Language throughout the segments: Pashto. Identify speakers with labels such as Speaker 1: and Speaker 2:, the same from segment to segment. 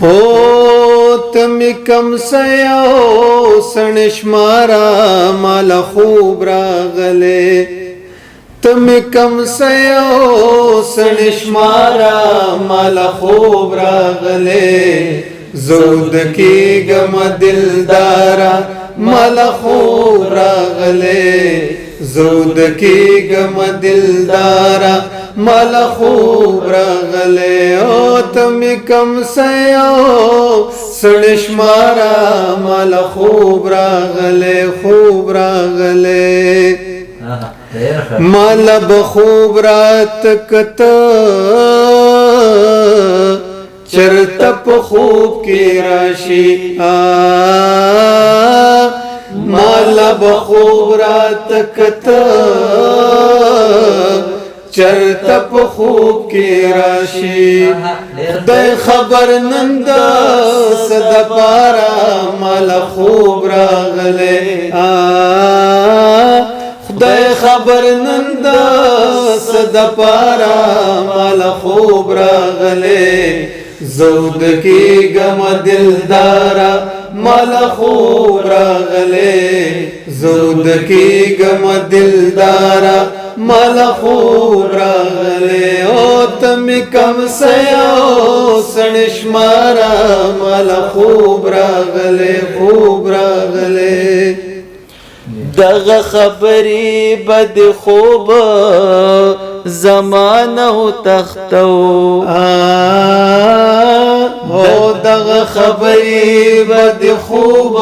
Speaker 1: هو تمی کم سیو سنشمارا مالا خوب راغلے تمی کم سیو سنشمارا مالا خوب راغلے زود کی گم دلدارا مالا خوب راغلے زود کی گم دلدارا مالا خوب راغلے او تمی کم سیو سنشمارا مالا خوب راغلے خوب راغلے مالا بخوب رات کتا چرتا پا خوب کی راشی مالا بخوب رات کتا چرتا پا خوب کی راشی خدای خبر نندا صدا پارا مالا خوب راغلے خدای خبر نندا صدا پارا مالا خوب راغلے زود کی گم دلدارا مالا خوب راغلے زود کی گم دلدارا مالا خوب راغلے او تمی کم سیو سنشمارا مالا خوب راغلے خوب راغلے دغ خبری بد خوب زمانو تختو او دغ خبری بد خوب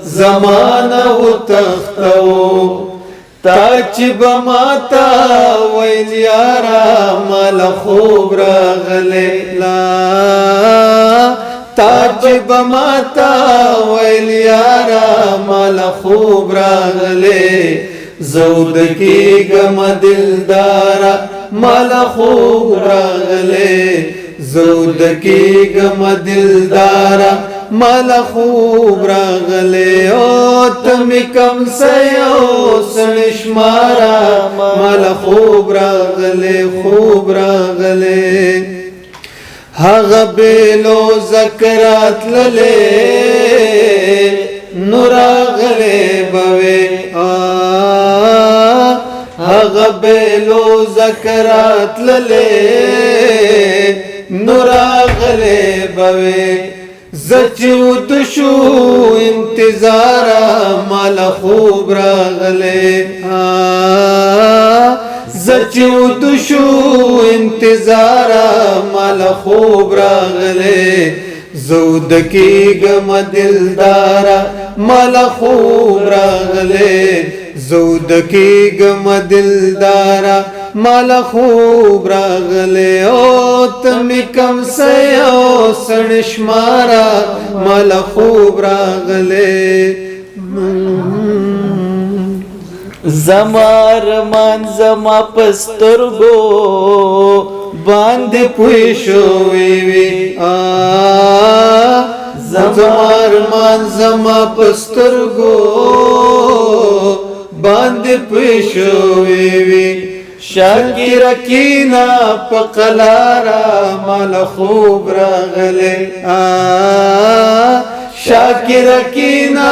Speaker 1: زمانو تختو تاچ بماتا ویل یارا مالا خوب راغلے لا تاچ بماتا ویل یارا مالا خوب راغلے زود کی گم دلدارا مالا خوب راغلے زود کی گم دلدارا مالا خوب راغلے او تمی کم سیو سنشمارا مالا خوب راغلے خوب راغلے هغه بیلو ذکرات للے نوراغلے بوے هغه بیلو ذکرات للے نوراغلے بوے زچو دشو انتظارا مالا خوب راغلے زچو دشو انتظارا مالا خوب راغلے زود کی گم دلدارا مالا خوب راغلے زود کی گم دلدارا مالا خوب راغلے او تمی کم سیو سنشمارا مالا خوب راغلے زمار من زما پسترگو باند پوشو ویوی زمار من زما پسترگو باند پوشو ویوی شاکی رکینا پقلارا مالا خوب راغلے شاکی رکینا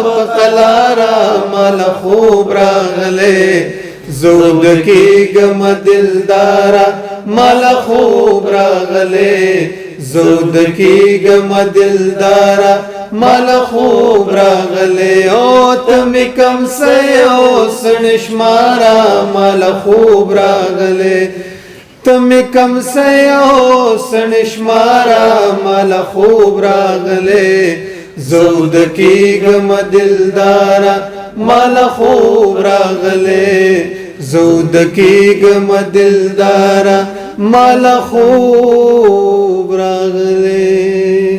Speaker 1: پقلارا مالا خوب راغلے زود کی گم دلدارا مالا خوب راغلے زود کی گم دلدارا مالا خوب راغلے او تمی کم سیو سنشمارا مالا خوب راغلے تمی کم سیو سنشمارا مالا خوب راغلے زود کی گم دلدارا مالا خوب راغلے زود کی گم دلدارا مالا خوب راغلے